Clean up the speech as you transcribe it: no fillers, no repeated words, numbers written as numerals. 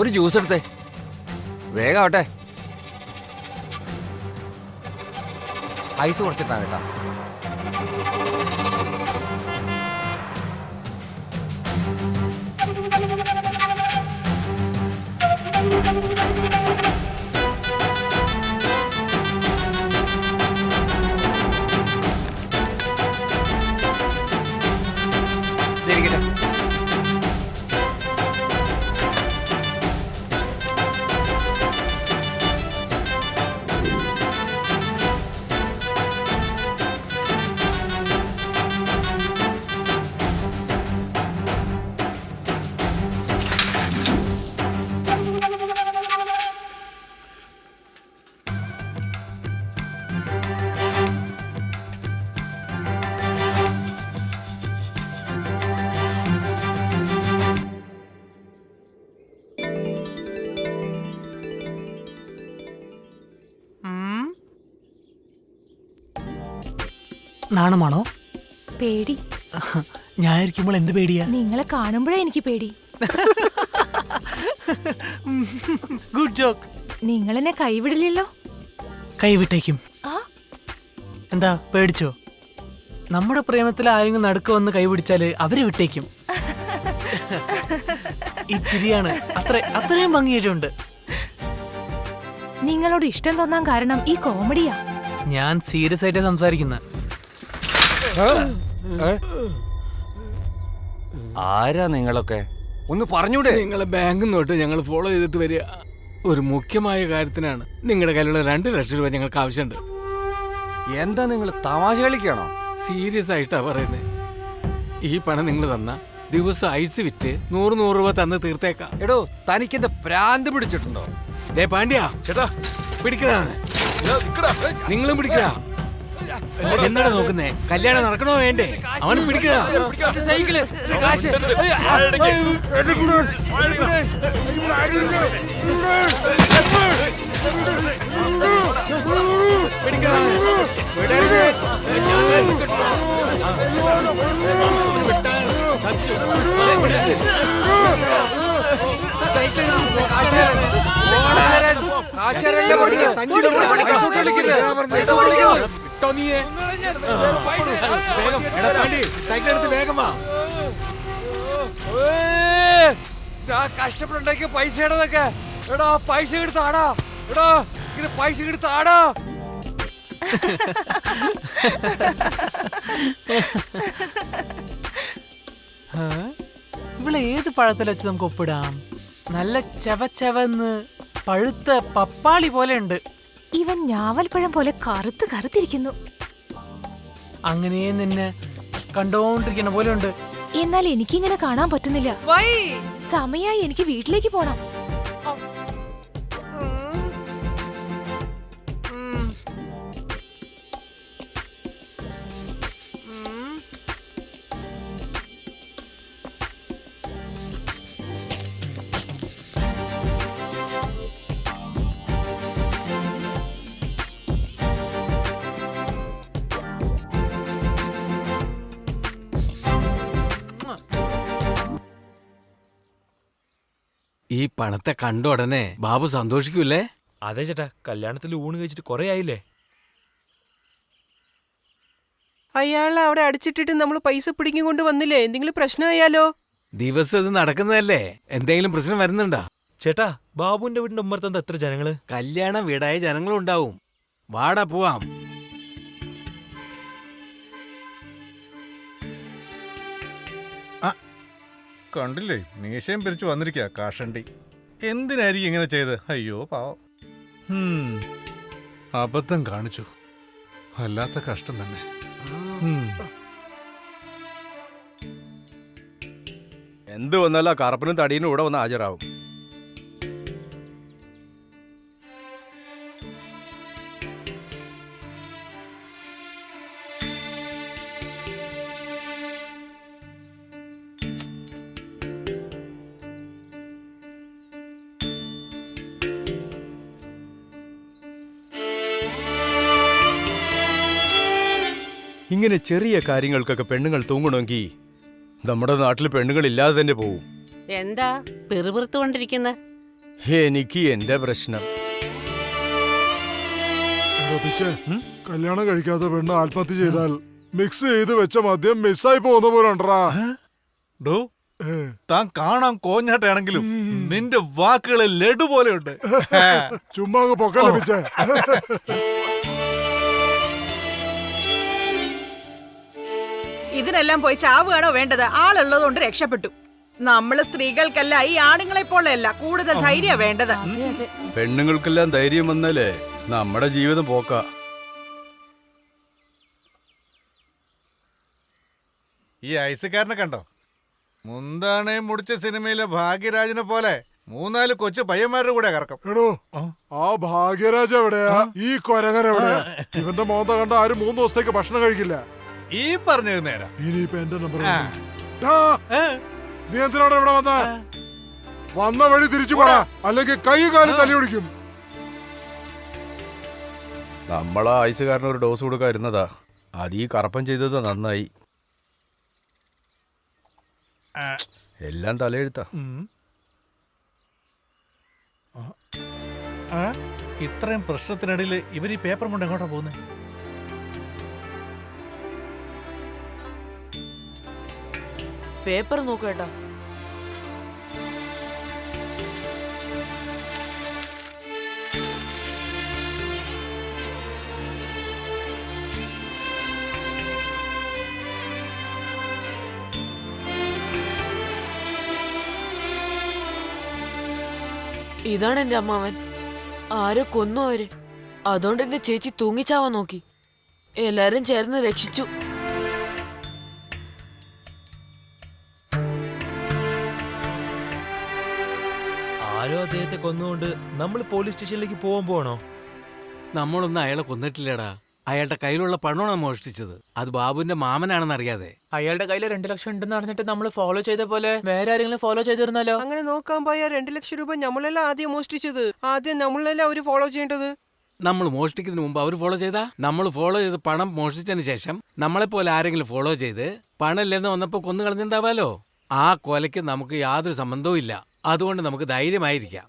ഒരു ജ്യൂസ് എടുത്തേ, വേഗാവട്ടെ. ഐസ് കുറച്ചിട്ടാ കേട്ടാ. ഇരിക്കട്ടെ. നാണമാണോ? പേടി. ഞാൻ ഇരിക്കുമ്പോൾ എന്ത് പേടിയാ? നിങ്ങളെ കാണുമ്പോഴേ എനിക്ക് പേടി. Good joke. നിങ്ങൾ എന്നെ കൈവിടില്ലല്ലോ? കൈവിട്ടേക്കും. എന്താ പേടിച്ചോ? നമ്മുടെ പ്രേമത്തിൽ ആരെങ്കിലും നടുക്ക് വന്ന് കൈപിടിച്ചാല് അവര് വിട്ടേക്കും. ഈ ചിരിയാണ് അത്രയും ഭംഗിയായിട്ടുണ്ട്. നിങ്ങളോട് ഇഷ്ടം തോന്നാൻ കാരണം ഈ കോമഡിയാ. ഞാൻ സീരിയസ് ആയിട്ട് സംസാരിക്കുന്ന. ആരാ നിങ്ങളൊക്കെ? ഒന്ന് പറഞ്ഞൂടെ? നിങ്ങളെ ബാങ്കിൽ നോട്ട് ഞങ്ങൾ ഫോളോ ചെയ്തിട്ട് വരിക. ഒരു മുഖ്യമായ കാര്യത്തിനാണ്. നിങ്ങളുടെ കയ്യിലുള്ള 2 ലക്ഷം രൂപ ഞങ്ങൾക്ക് ആവശ്യമുണ്ട്. എന്താ നിങ്ങൾ തമാശ കളിക്കാണോ? സീരിയസ് ആയിട്ടാ പറയുന്നത്. ഈ പണം നിങ്ങൾ തന്ന ദിവസം ഐസ് വിറ്റ് 100 രൂപ തന്ന് തീർത്തേക്കാം. എടോ, തനിക്കെന്താ ഭ്രാന്ത് പിടിച്ചിട്ടുണ്ടോ? ഡേ പാണ്ഡ്യ, ചേട്ടാ പിടിക്കടാ. നിങ്ങളും പിടിക്കടാ. എന്താണ് നോക്കുന്നേ? കല്യാണം നടക്കണോ വേണ്ടേ? അവന് പിടിക്കടാ. സൈക്കിള്, കാശ്. പിടിക്കടാ. വിടരുത്. വേഗം വാ. കഷ്ടപ്പെട്ടുണ്ടാക്കിയ പൈസ ഇടതൊക്കെ. എടാ പൈസ എടുത്താടാ. എടാ ഇങ്ങനെ പൈസ എടുത്താടാ. ഇവിടെ ഏത് പഴത്തിൽ വെച്ച് നമുക്ക് ഒപ്പിടാം? നല്ല ചെവന്ന് പഴുത്ത പപ്പാളി പോലെ ഉണ്ട്. ഇവൻ ഞാവൽപ്പഴം പോലെ കറുത്തിരിക്കുന്നു. അങ്ങനെ നിന്നെ കണ്ടോണ്ടിരിക്കണ പോലെ ഉണ്ട്. എന്നാൽ എനിക്കിങ്ങനെ കാണാൻ പറ്റുന്നില്ല. സമയായി, എനിക്ക് വീട്ടിലേക്ക് പോണം. ഈ പണത്തെ കണ്ട ഉടനെ ബാബു സന്തോഷിക്കൂലേ? അതെ ചേട്ടാ, കല്യാണത്തിൽ ഊണ് കഴിച്ചിട്ട് കൊറേ ആയില്ലേ. അയാളെ അവിടെ അടിച്ചിട്ടിട്ട് നമ്മൾ പൈസ പിടിക്കൊണ്ട് വന്നില്ലേ? എന്തെങ്കിലും പ്രശ്നമായാലോ? ദിവസം ഇത് നടക്കുന്നതല്ലേ, എന്തെങ്കിലും പ്രശ്നം വരുന്നുണ്ടാ? ചേട്ടാ, ബാബുവിന്റെ വീടിന്റെ ഉമ്മറത്ത് എത്ര ജനങ്ങള്? കല്യാണം വീടായ ജനങ്ങളും ഉണ്ടാവും. വാടാ പോവാം. കണ്ടില്ലേ, മീശയും പിരിച്ചു വന്നിരിക്കുക കാഷണ്ടി. എന്തിനായിരിക്കും ഇങ്ങനെ ചെയ്ത്? അയ്യോ പാവം. അബദ്ധം കാണിച്ചു. വല്ലാത്ത കഷ്ടം തന്നെ. എന്ത് വന്നാലും ആ കറുപ്പനും തടീനും ഇവിടെ വന്ന് ഹാജരാകും. ഇങ്ങനെ ചെറിയ കാര്യങ്ങൾക്കൊക്കെ പെണ്ണുങ്ങൾ തൂങ്ങണമെങ്കിൽ നമ്മുടെ നാട്ടിൽ പെണ്ണുങ്ങൾ ഇല്ലാതെ തന്നെ പോവും. എന്താ പിറുപിറുത്തുകൊണ്ടിരിക്കുന്ന? എനിക്ക് എന്റെ പ്രശ്നം. കല്യാണം കഴിക്കാത്ത പെണ്ണ് ആത്മഹത്യ ചെയ്താൽ മിക്സ് ചെയ്ത് വെച്ച മദ്യം മിസ്സായി പോകുന്ന പോലെ ഉണ്ടറാ. ഡോ താൻ കാണാൻ കോഞ്ഞാട്ടാണെങ്കിലും നിന്റെ വാക്കുകളെ ലഡു പോലെയുണ്ട്. ചുമ്മാ പൊക്ക ലഭിച്ചേ. ഇതിനെല്ലാം പോയി ചാവുകയാണോ വേണ്ടത്? ആളുള്ളത് കൊണ്ട് രക്ഷപ്പെട്ടു. നമ്മള് സ്ത്രീകൾക്കല്ല, ഈ ആണുങ്ങളെ പോലെയല്ല, കൂടുതൽ ധൈര്യ വേണ്ടത്. പെണ്ണുങ്ങൾക്കെല്ലാം ധൈര്യം വന്നാലേ നമ്മുടെ ജീവിതം പോക്ക. ഈ ഐസുകാരനെ കണ്ടോ? മുന്താണെ മുടിച്ച സിനിമയിലെ ഭാഗ്യരാജിനെ പോലെ 3-4 കൊച്ചു പയ്യന്മാരുടെ കൂടെ കറക്കം. എടോ ആ ഭാഗ്യരാജ എവിടെയാ? ഈ കൊരങ്ങൻ എവിടെയാ? ഇവന്റെ മോന്ത കണ്ട ആരും 3 ദിവസത്തേക്ക് ഭക്ഷണം കഴിക്കില്ല. ഈ പറഞ്ഞത് നേരം. ഇനിയിപ്പൊ എന്റെ നമ്പർ നീ എന്തിനാണ് ഇവിടെ വന്ന വഴി തിരിച്ചു പോടാ, അല്ലെങ്കിൽ കൈ കാലം തല്ലി പിടിക്കും. നമ്മളാ ഐസുകാരന് ഒരു ഡോസ് കൊടുക്കാതിരുന്നതാ. അത് ഈ കറപ്പം ചെയ്തത് നന്നായി. എല്ലാം തലയെഴുത്താ. ഇത്രയും പ്രശ്നത്തിനിടയിൽ ഇവർ ഈ പേപ്പർ കൊണ്ട് എങ്ങോട്ടാ പോകുന്നത്? പേപ്പർ നോക്കേട്ടാ. ഇതാണ് എന്റെ അമ്മാവൻ. ആരോ കൊന്നു അവര്. അതുകൊണ്ട് എന്റെ ചേച്ചി തൂങ്ങിച്ചാവാൻ നോക്കി. എല്ലാരും ചേർന്ന് രക്ഷിച്ചു. ആരോ അദ്ദേഹത്തെ കൊന്നുകൊണ്ട് നമ്മൾ പോലീസ് സ്റ്റേഷനിലേക്ക് പോകാൻ പോകണോ? നമ്മളൊന്നും അയാളെ കൊന്നിട്ടില്ലടാ. അയാളുടെ കയ്യിലുള്ള പണമാണ് മോഷ്ടിച്ചത്. അത് ബാബുവിന്റെ മാമനാണെന്ന് അറിയാതെ. അയാളുടെ കയ്യിൽ 2 ലക്ഷം ഉണ്ടെന്ന് അറിഞ്ഞിട്ട് നമ്മൾ ഫോളോ ചെയ്ത പോലെ വേറെ ആരെങ്കിലും ഫോളോ ചെയ്തിരുന്നാലോ? അങ്ങനെ നോക്കാൻ പോയാൽ 2 ലക്ഷം രൂപ നമ്മളെല്ലാം ആദ്യം മോഷ്ടിച്ചത്. ആദ്യം നമ്മളെല്ലാം അവര് ഫോളോ ചെയ്യേണ്ടത്. നമ്മൾ മോഷ്ടിക്കുന്നതിന് മുമ്പ് അവർ ഫോളോ ചെയ്താ? നമ്മൾ ഫോളോ ചെയ്ത് പണം മോഷ്ടിച്ചതിന് ശേഷം നമ്മളെപ്പോലെ ആരെങ്കിലും ഫോളോ ചെയ്ത് പണം ഇല്ലെന്ന് വന്നപ്പോൾ കൊന്നു കളഞ്ഞിട്ടുണ്ടാവാലോ. ആ കൊലയ്ക്ക് നമുക്ക് യാതൊരു സംബന്ധവും ഇല്ല. അതുകൊണ്ട് നമുക്ക് ധൈര്യമായിരിക്കാം.